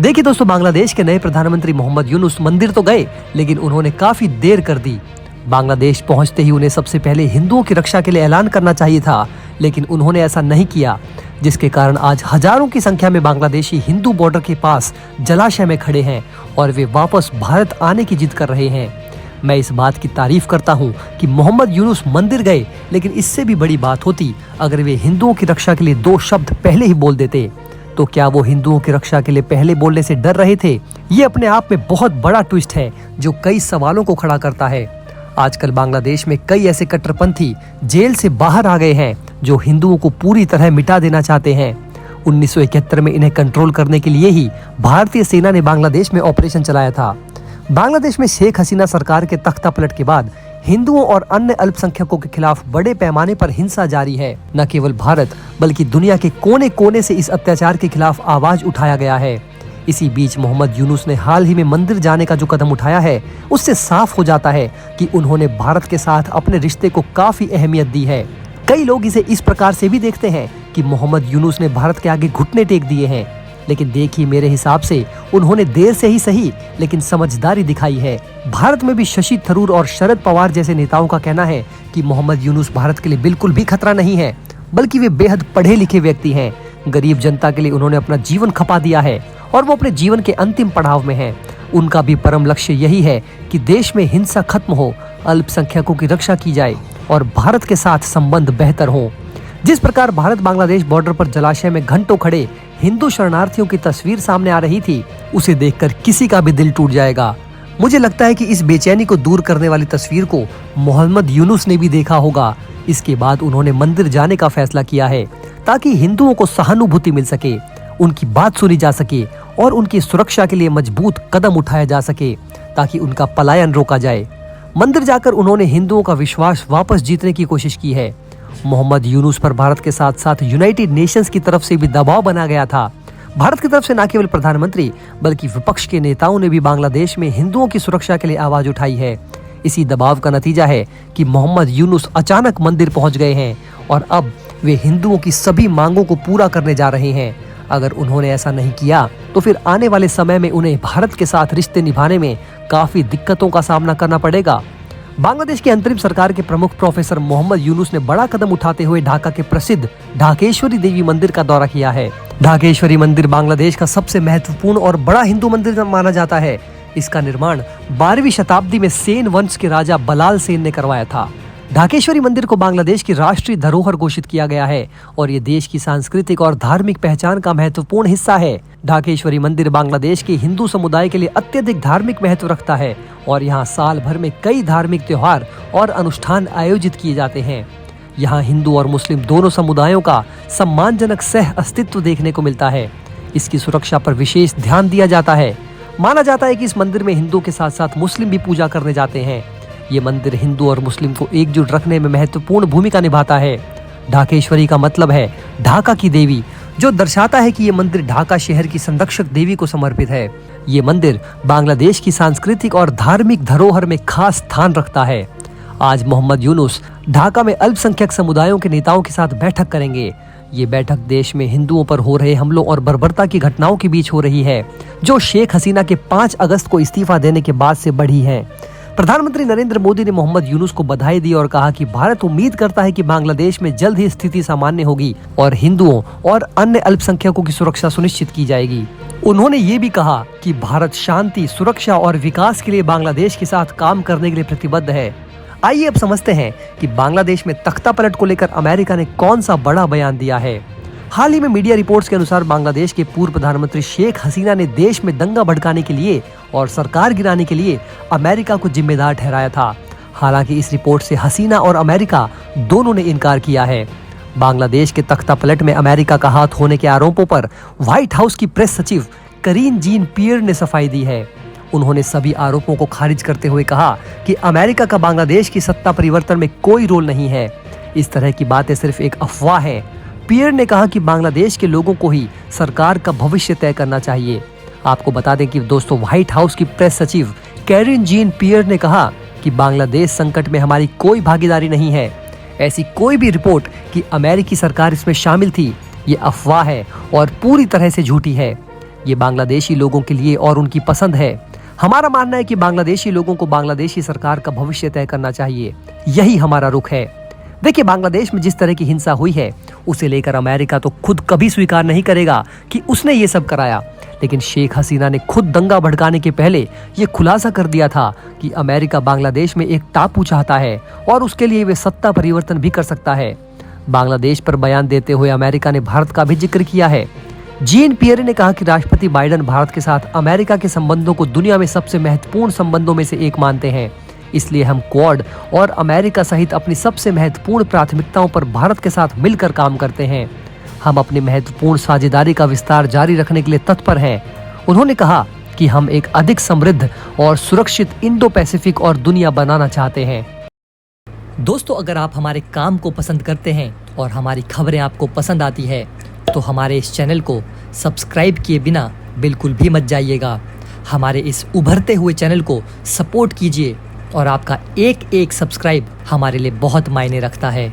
देखिए दोस्तों, बांग्लादेश के नए प्रधानमंत्री मोहम्मद यूनुस मंदिर तो गए, लेकिन उन्होंने काफी देर कर दी। बांग्लादेश पहुंचते ही उन्हें सबसे पहले हिंदुओं की रक्षा के लिए ऐलान करना चाहिए था, लेकिन उन्होंने ऐसा नहीं किया, जिसके कारण आज हजारों की संख्या में बांग्लादेशी हिंदू बॉर्डर के पास जलाशय में खड़े हैं और वे वापस भारत आने की जिद कर रहे हैं। मैं इस बात की तारीफ करता हूं कि मोहम्मद यूनुस मंदिर गए, लेकिन इससे भी बड़ी बात होती अगर वे हिंदुओं की रक्षा के लिए 2 शब्द पहले ही बोल देते। तो क्या वो हिंदुओं की रक्षा के लिए पहले बोलने से डर रहे थे? ये अपने आप में बहुत बड़ा ट्विस्ट है जो कई सवालों को खड़ा करता है। आजकल बांग्लादेश में कई ऐसे कट्टरपंथी जेल से बाहर आ गए हैं जो हिंदुओं को पूरी तरह मिटा देना चाहते हैं। 1971 में इन्हें कंट्रोल करने के लिए ही भारतीय सेना ने बांग्लादेश में ऑपरेशन चलाया था। बांग्लादेश में शेख हसीना सरकार के तख्ता पलट के बाद हिंदुओं और अन्य अल्पसंख्यकों के खिलाफ बड़े पैमाने पर हिंसा जारी है। न केवल भारत बल्कि दुनिया के कोने कोने से इस अत्याचार के खिलाफ आवाज उठाया गया है। इसी बीच मोहम्मद यूनुस ने हाल ही में मंदिर जाने का जो कदम उठाया है, उससे साफ हो जाता है कि उन्होंने भारत के साथ अपने रिश्ते को काफी अहमियत दी है। कई लोग इसे इस प्रकार से भी देखते हैं कि मोहम्मद यूनुस ने भारत के आगे घुटने टेक दिए हैं, लेकिन देखिए, मेरे हिसाब से उन्होंने देर से ही सही लेकिन समझदारी दिखाई है। भारत में भी शशि थरूर और शरद पवार जैसे नेताओं का कहना है कि मोहम्मद यूनुस भारत के लिए बिल्कुल भी खतरा नहीं है, बल्कि वे बेहद पढ़े लिखे व्यक्ति हैं। गरीब जनता के लिए उन्होंने अपना जीवन खपा दिया है और वो अपने जीवन के अंतिम पड़ाव में हैं। उनका भी परम लक्ष्य यही है कि देश में हिंसा खत्म हो, अल्पसंख्यकों की रक्षा की जाए और भारत के साथ संबंध बेहतर हो। जिस प्रकार भारत बांग्लादेश बॉर्डर पर जलाशय में घंटों खड़े हिंदू शरणार्थियों की तस्वीर सामने आ रही थी, उसे देखकर किसी का भी दिल टूट जाएगा। मुझे लगता है कि इस बेचैनी को दूर करने वाली तस्वीर को मोहम्मद यूनुस ने भी देखा होगा। इसके बाद उन्होंने मंदिर जाने का फैसला किया है ताकि हिंदुओं को सहानुभूति मिल सके, उनकी बात सुनी जा सके और उनकी सुरक्षा के लिए मजबूत कदम उठाया जा सके ताकि उनका पलायन रोका जाए। मंदिर जाकर उन्होंने हिंदुओं का विश्वास वापस जीतने की कोशिश की है। मोहम्मद यूनुस पर भारत के साथ साथ यूनाइटेड नेशंस की तरफ से भी दबाव बना गया था। भारत की तरफ से न केवल प्रधानमंत्री बल्कि विपक्ष के नेताओं ने भी बांग्लादेश में हिंदुओं की सुरक्षा के लिए आवाज उठाई है। इसी दबाव का नतीजा है कि मोहम्मद यूनुस अचानक मंदिर पहुंच गए हैं और अब वे हिंदुओं की सभी मांगों को पूरा करने जा रहे हैं। अगर उन्होंने ऐसा नहीं किया तो फिर आने वाले समय में उन्हें भारत के साथ रिश्ते निभाने में काफी दिक्कतों का सामना करना पड़ेगा। बांग्लादेश की अंतरिम सरकार के प्रमुख प्रोफेसर मोहम्मद यूनुस ने बड़ा कदम उठाते हुए ढाका के प्रसिद्ध ढाकेश्वरी देवी मंदिर का दौरा किया है। ढाकेश्वरी मंदिर बांग्लादेश का सबसे महत्वपूर्ण और बड़ा हिंदू मंदिर माना जाता है। इसका निर्माण 12वीं शताब्दी में सेन वंश के राजा बलाल सेन ने करवाया था। ढाकेश्वरी मंदिर को बांग्लादेश की राष्ट्रीय धरोहर घोषित किया गया है और ये देश की सांस्कृतिक और धार्मिक पहचान का महत्वपूर्ण हिस्सा है। ढाकेश्वरी मंदिर बांग्लादेश के हिंदू समुदाय के लिए अत्यधिक धार्मिक महत्व रखता है और यहाँ साल भर में कई धार्मिक त्योहार और अनुष्ठान आयोजित किए जाते हैं। यहाँ हिंदू और मुस्लिम दोनों समुदायों का सम्मानजनक सह अस्तित्व देखने को मिलता है। इसकी सुरक्षा पर विशेष ध्यान दिया जाता है। माना जाता है कि इस मंदिर में हिंदू के साथ साथ मुस्लिम भी पूजा करने जाते हैं। ये मंदिर हिंदू और मुस्लिम को एकजुट रखने में महत्वपूर्ण भूमिका निभाता है। ढाकेश्वरी का मतलब है ढाका की देवी, जो दर्शाता है कि ये मंदिर ढाका शहर की संरक्षक देवी को समर्पित है। ये मंदिर बांग्लादेश की सांस्कृतिक और धार्मिक धरोहर में खास स्थान रखता है। आज मोहम्मद यूनुस ढाका में अल्पसंख्यक समुदायों के नेताओं के साथ बैठक करेंगे। ये बैठक देश में हिंदुओं पर हो रहे हमलों और बर्बरता की घटनाओं के बीच हो रही है, जो शेख हसीना के 5 अगस्त को इस्तीफा देने के बाद से बढ़ी है। प्रधानमंत्री नरेंद्र मोदी ने मोहम्मद यूनुस को बधाई दी और कहा कि भारत उम्मीद करता है कि बांग्लादेश में जल्द ही स्थिति सामान्य होगी और हिंदुओं और अन्य अल्पसंख्यकों की सुरक्षा सुनिश्चित की जाएगी। उन्होंने ये भी कहा कि भारत शांति, सुरक्षा और विकास के लिए बांग्लादेश के साथ काम करने के लिए प्रतिबद्ध है। आइए अब समझते हैं कि बांग्लादेश में तख्ता पलट को लेकर अमेरिका ने कौन सा बड़ा बयान दिया है। हाल ही में मीडिया रिपोर्ट्स के अनुसार बांग्लादेश के पूर्व प्रधानमंत्री शेख हसीना ने देश में दंगा भड़काने के लिए और सरकार गिराने के लिए अमेरिका को जिम्मेदार ठहराया था। हालांकि इस रिपोर्ट से हसीना और अमेरिका दोनों ने इनकार किया है। बांग्लादेश के तख्ता पलट में अमेरिका का हाथ होने के आरोपों पर व्हाइट हाउस की प्रेस सचिव करीन जीन पियर ने सफाई दी है। उन्होंने सभी आरोपों को खारिज करते हुए कहा कि अमेरिका का बांग्लादेश की सत्ता परिवर्तन में कोई रोल नहीं है। इस तरह की बातें सिर्फ एक अफवाह है। पियर ने कहा कि बांग्लादेश के लोगों को ही सरकार का भविष्य तय करना चाहिए। आपको बता दें कि दोस्तों, व्हाइट हाउस की प्रेस सचिव कैरिन जीन पियर ने कहा कि बांग्लादेश संकट में हमारी कोई भागीदारी नहीं है। ऐसी कोई भी रिपोर्ट कि अमेरिकी सरकार इसमें शामिल थी, ये अफवाह है और पूरी तरह से झूठी है। ये बांग्लादेशी लोगों के लिए और उनकी पसंद है। हमारा मानना है कि बांग्लादेशी लोगों को बांग्लादेशी सरकार का भविष्य तय करना चाहिए। यही हमारा रुख है। देखिए, बांग्लादेश में जिस तरह की हिंसा हुई है उसे लेकर अमेरिका तो खुद कभी स्वीकार नहीं करेगा कि उसने ये सब कराया, लेकिन शेख हसीना ने खुद दंगा भड़काने के पहले ये खुलासा कर दिया था कि अमेरिका बांग्लादेश में एक टापू चाहता है और उसके लिए वे सत्ता परिवर्तन भी कर सकता है। बांग्लादेश पर बयान देते हुए अमेरिका ने भारत का भी जिक्र किया है। जीन पियरे ने कहा कि राष्ट्रपति बाइडेन भारत के साथ अमेरिका के संबंधों को दुनिया में सबसे महत्वपूर्ण संबंधों में से एक मानते हैं, इसलिए हम क्वाड और अमेरिका सहित अपनी सबसे महत्वपूर्ण प्राथमिकताओं पर भारत के साथ मिलकर काम करते हैं। हम अपनी महत्वपूर्ण साझेदारी का विस्तार जारी रखने के लिए तत्पर हैं। उन्होंने कहा कि हम एक अधिक समृद्ध और सुरक्षित इंडो पैसिफिक और दुनिया बनाना चाहते हैं। दोस्तों, अगर आप हमारे काम को पसंद करते हैं और हमारी खबरें आपको पसंद आती है तो हमारे इस चैनल को सब्सक्राइब किए बिना बिल्कुल भी मत जाइएगा। हमारे इस उभरते हुए चैनल को सपोर्ट कीजिए और आपका एक एक सब्सक्राइब हमारे लिए बहुत मायने रखता है।